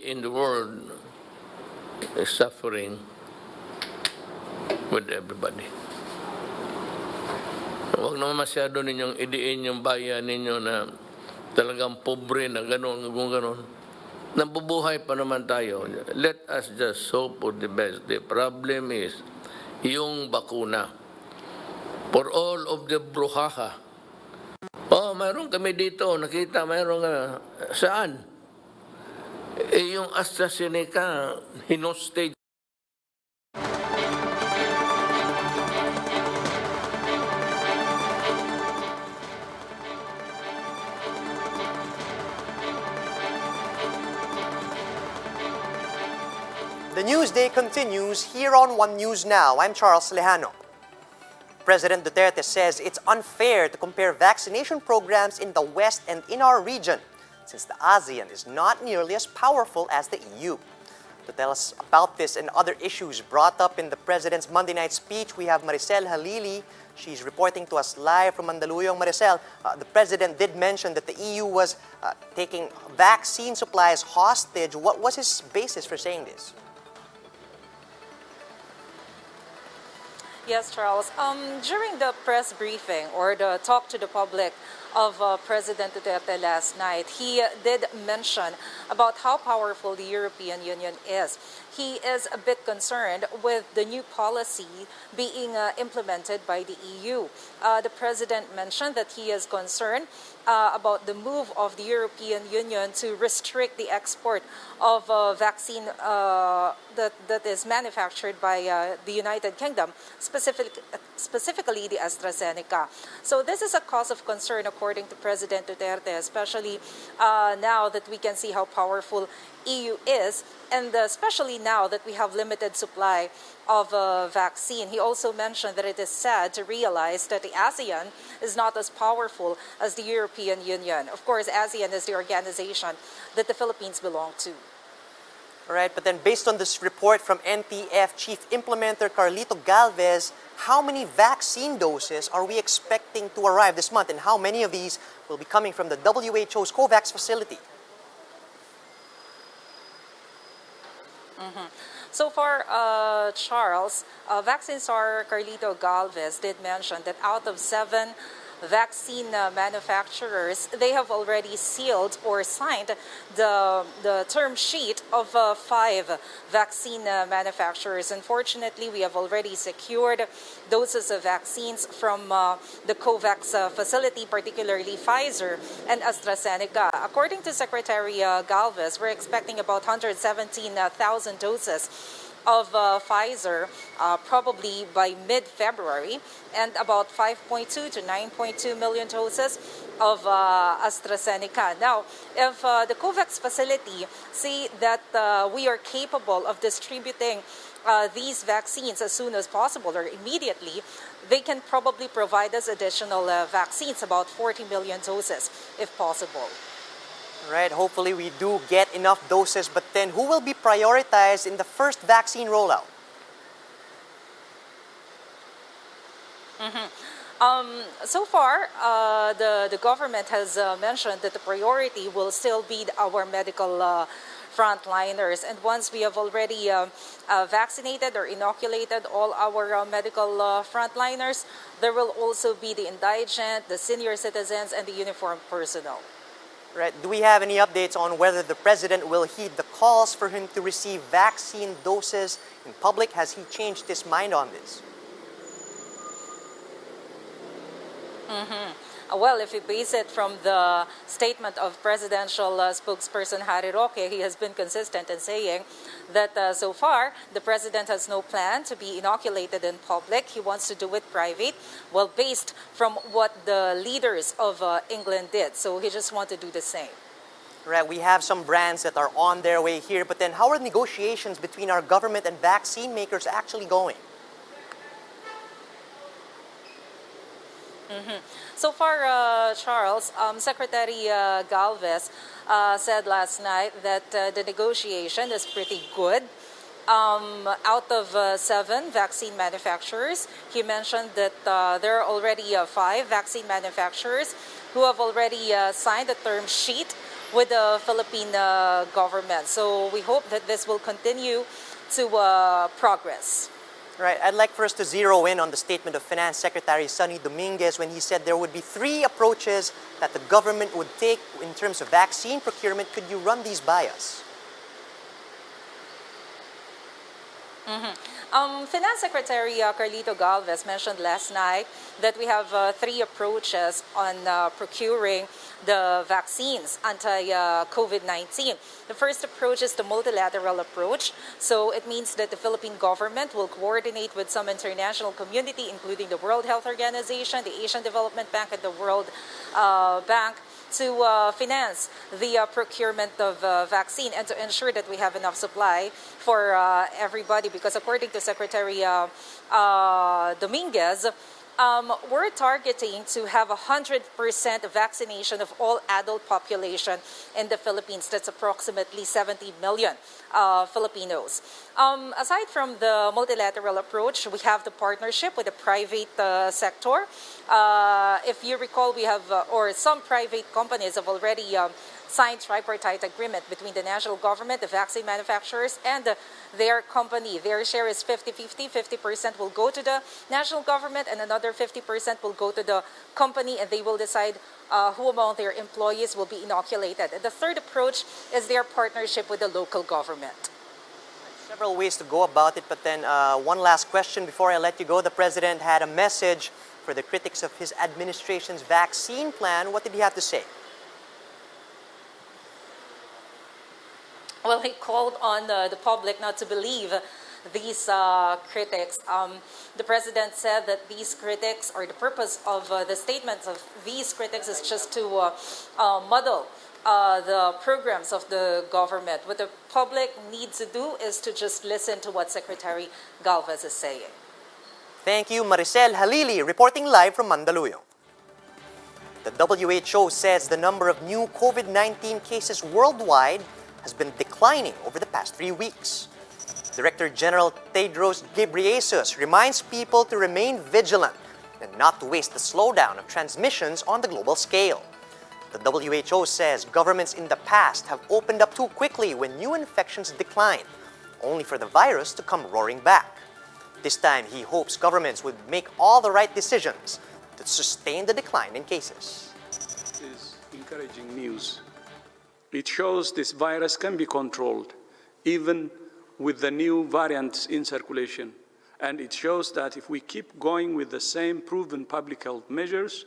in the world is suffering with everybody. Huwag naman masyado ninyong idiin yung bayan ninyo na talagang pobre na gano'n, gano'n. Nabubuhay pa naman tayo. Let us just hope for the best. The problem is yung bakuna. For all of the bruhaha. Oh, mayroon kami dito. Nakita, mayroon saan? Yung AstraZeneca, hinostage. The Newsday continues here on One News Now. I'm Charles Lejano. President Duterte says it's unfair to compare vaccination programs in the West and in our region, since the ASEAN is not nearly as powerful as the EU. To tell us about this and other issues brought up in the President's Monday night speech, we have Maricel Halili. She's reporting to us live from Mandaluyong. Maricel, the President did mention that the EU was taking vaccine supplies hostage. What was his basis for saying this? Yes, Charles. During the press briefing or the talk to the public of President Duterte last night, he did mention about how powerful the European Union is. He is a bit concerned with the new policy being implemented by the EU. The President mentioned that he is concerned about the move of the European Union to restrict the export of vaccine that is manufactured by the United Kingdom, specifically the AstraZeneca. So this is a cause of concern according to President Duterte, especially now that we can see how powerful EU is, and especially now that we have limited supply of vaccine. He also mentioned that it is sad to realize that the ASEAN is not as powerful as the European Union. Of course, ASEAN is the organization that the Philippines belong to. All right, but then based on this report from NTF Chief Implementer Carlito Galvez, how many vaccine doses are we expecting to arrive this month, and how many of these will be coming from the WHO's COVAX facility? So far, Charles, vaccine czar Carlito Galvez did mention that out of 7 vaccine manufacturers, they have already sealed or signed the term sheet of 5 vaccine manufacturers. Unfortunately, we have already secured doses of vaccines from the COVAX facility, particularly Pfizer and AstraZeneca. According to Secretary Galvez, we're expecting about 117,000 doses of Pfizer probably by mid-February, and about 5.2 to 9.2 million doses of AstraZeneca. Now, if the COVAX facility see that we are capable of distributing these vaccines as soon as possible or immediately, they can probably provide us additional vaccines, about 40 million doses, if possible. Right, hopefully we do get enough doses, but then who will be prioritized in the first vaccine rollout? So far, the government has mentioned that the priority will still be our medical frontliners. And once we have already vaccinated or inoculated all our medical frontliners, there will also be the indigent, the senior citizens, and the uniformed personnel. Right. Do we have any updates on whether the President will heed the calls for him to receive vaccine doses in public? Has he changed his mind on this? Well, if you base it from the statement of presidential spokesperson Harry Roque, he has been consistent in saying that so far the president has no plan to be inoculated in public. He wants to do it private, well, based from what the leaders of England did. So he just wants to do the same. Right, we have some brands that are on their way here, but then how are negotiations between our government and vaccine makers actually going? So far, Charles, Secretary Galvez said last night that the negotiation is pretty good. Out of 7 vaccine manufacturers, he mentioned that there are already 5 vaccine manufacturers who have already signed a term sheet with the Philippine government. So we hope that this will continue to progress. Right. I'd like for us to zero in on the statement of Finance Secretary Sonny Dominguez when he said there would be 3 approaches that the government would take in terms of vaccine procurement. Could you run these by us? Finance Secretary Carlito Galvez mentioned last night that we have 3 approaches on procuring the vaccines anti-COVID-19. The first approach is the multilateral approach. So it means that the Philippine government will coordinate with some international community, including the World Health Organization, the Asian Development Bank, and the World Bank, to finance the procurement of vaccine and to ensure that we have enough supply for everybody. Because according to Secretary Dominguez, we're targeting to have 100% vaccination of all adult population in the Philippines. That's approximately 70 million Filipinos. Aside from the multilateral approach, we have the partnership with the private sector. If you recall, we have, or some private companies have already signed tripartite agreement between the national government, the vaccine manufacturers, and their company. Their share is 50-50. 50% will go to the national government and another 50% will go to the company, and they will decide who among their employees will be inoculated. And the third approach is their partnership with the local government. Several ways to go about it, but then one last question before I let you go. The President had a message for the critics of his administration's vaccine plan. What did he have to say? Well, he called on the public not to believe these critics. The president said that these critics, or the purpose of the statements of these critics, is just to muddle the programs of the government. What the public needs to do is to just listen to what Secretary Galvez is saying. Thank you, Maricel Halili, reporting live from Mandaluyong. The WHO says the number of new COVID-19 cases worldwide has been declining over the past 3 weeks. Director General Tedros Ghebreyesus reminds people to remain vigilant and not to waste the slowdown of transmissions on the global scale. The WHO says governments in the past have opened up too quickly when new infections decline, only for the virus to come roaring back. This time, he hopes governments would make all the right decisions to sustain the decline in cases. This is encouraging news. It shows this virus can be controlled, even with the new variants in circulation. And it shows that if we keep going with the same proven public health measures,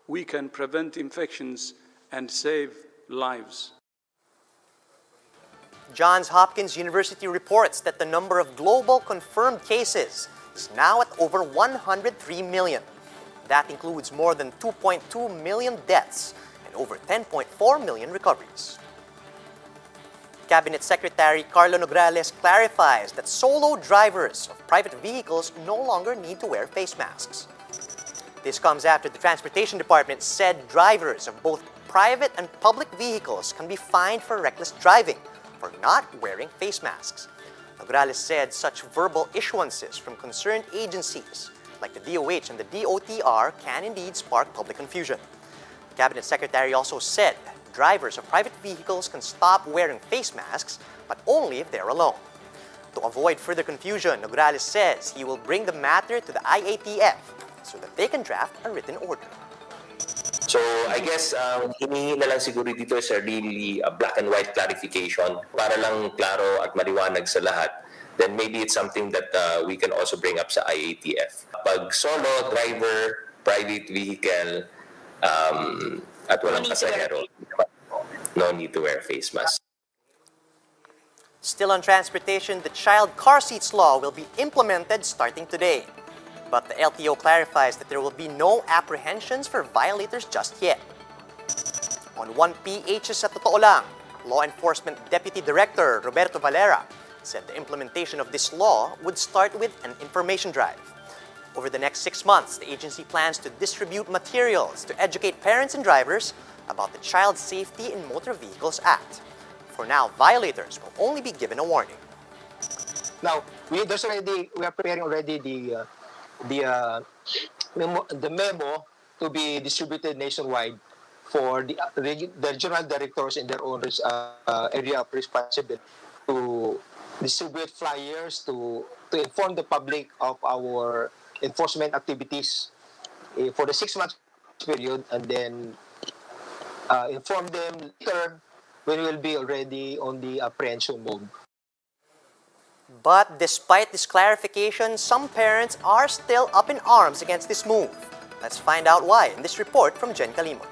we can prevent infections and save lives. Johns Hopkins University reports that the number of global confirmed cases is now at over 103 million. That includes more than 2.2 million deaths and over 10.4 million recoveries. Cabinet Secretary Carlo Nograles clarifies that solo drivers of private vehicles no longer need to wear face masks. This comes after the Transportation Department said drivers of both private and public vehicles can be fined for reckless driving for not wearing face masks. Nograles said such verbal issuances from concerned agencies like the DOH and the DOTR can indeed spark public confusion. The Cabinet Secretary also said drivers of private vehicles can stop wearing face masks, but only if they're alone. To avoid further confusion, Nograles says he will bring the matter to the IATF so that they can draft a written order. So I guess hinihingi na lang siguro dito is a really black and white clarification para lang klaro at maliwanag sa lahat. Then maybe it's something that we can also bring up sa IATF. Pag solo, driver, private vehicle, at walang pasahero, no need to wear face mask. Still on transportation, the child car seats law will be implemented starting today. But the LTO clarifies that there will be no apprehensions for violators just yet. On 1PH sa Totoo Lang, Law Enforcement Deputy Director Roberto Valera said the implementation of this law would start with an information drive. Over the next 6 months, the agency plans to distribute materials to educate parents and drivers about the Child Safety in Motor Vehicles Act. For now, violators will only be given a warning. Now, we are preparing already the memo to be distributed nationwide for the regional directors in their own area of responsibility to distribute flyers to inform the public of our enforcement activities for the 6 months period, and then inform them later when we will be already on the apprehension mode. But despite this clarification, some parents are still up in arms against this move. Let's find out why in this report from Jen Kalimon.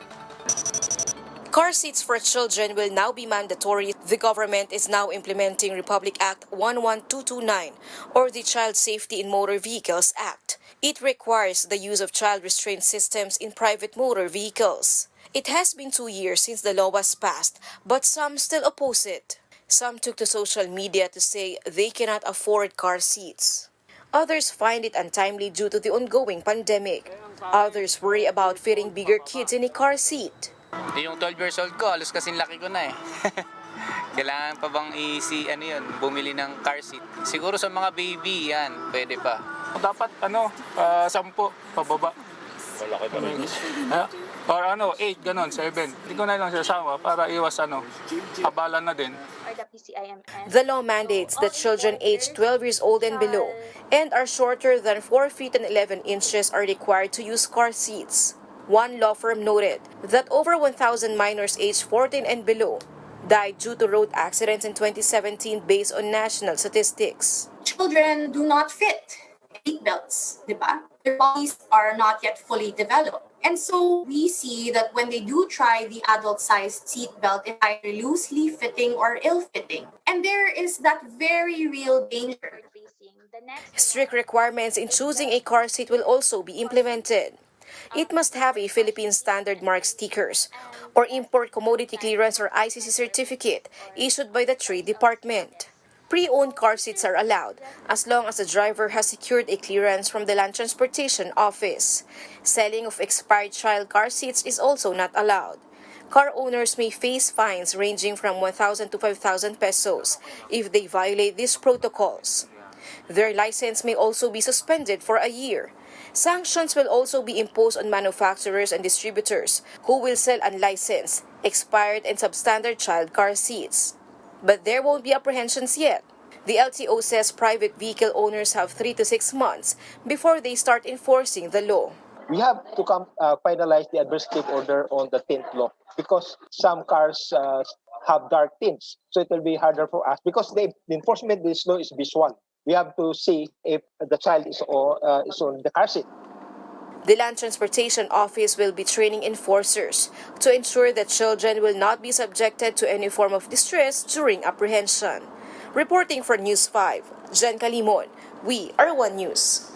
Car seats for children will now be mandatory. The government is now implementing Republic Act 11229, or the Child Safety in Motor Vehicles Act. It requires the use of child restraint systems in private motor vehicles. It has been 2 years since the law was passed, but some still oppose it. Some took to social media to say they cannot afford car seats. Others find it untimely due to the ongoing pandemic. Others worry about fitting bigger kids in a car seat. Yung 12 years old ko, halos kasing laki ko na eh. Kailangan pa bang bumili ng car seat? Siguro sa mga baby, yan, pwede pa. Dapat 10 pababa. Malaki pa rin. Or 8, ganon, 7. Hindi ko na lang sasama para iwas abala na din. The law mandates that children aged 12 years old and below and are shorter than 4 feet and 11 inches are required to use car seats. One law firm noted that over 1,000 minors aged 14 and below died due to road accidents in 2017 based on national statistics. Children do not fit seat belts, diba? Their bodies are not yet fully developed. And so we see that when they do try the adult-sized seat belt, it's either loosely fitting or ill-fitting. And there is that very real danger. Strict requirements in choosing a car seat will also be implemented. It must have a Philippine Standard Mark stickers or import commodity clearance or ICC certificate issued by the Trade Department. Pre-owned car seats are allowed as long as the driver has secured a clearance from the Land Transportation Office. Selling of expired child car seats is also not allowed. Car owners may face fines ranging from 1,000 to 5,000 pesos if they violate these protocols. Their license may also be suspended for a year. Sanctions will also be imposed on manufacturers and distributors who will sell unlicensed, expired, and substandard child car seats. But there won't be apprehensions yet. The LTO says private vehicle owners have 3 to 6 months before they start enforcing the law. We have to finalize the administrative order on the tint law because some cars have dark tints, so it will be harder for us because the enforcement of this law is visual. We have to see if the child is on the car seat. The Land Transportation Office will be training enforcers to ensure that children will not be subjected to any form of distress during apprehension. Reporting for News 5, Jen Kalimon, we are One News.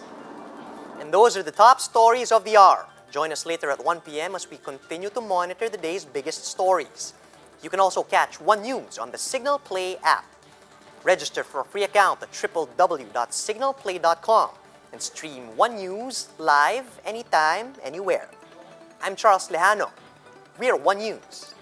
And those are the top stories of the hour. Join us later at 1 p.m. as we continue to monitor the day's biggest stories. You can also catch One News on the Signal Play app. Register for a free account at www.signalplay.com and stream One News live anytime, anywhere. I'm Charles Lejano. We're One News.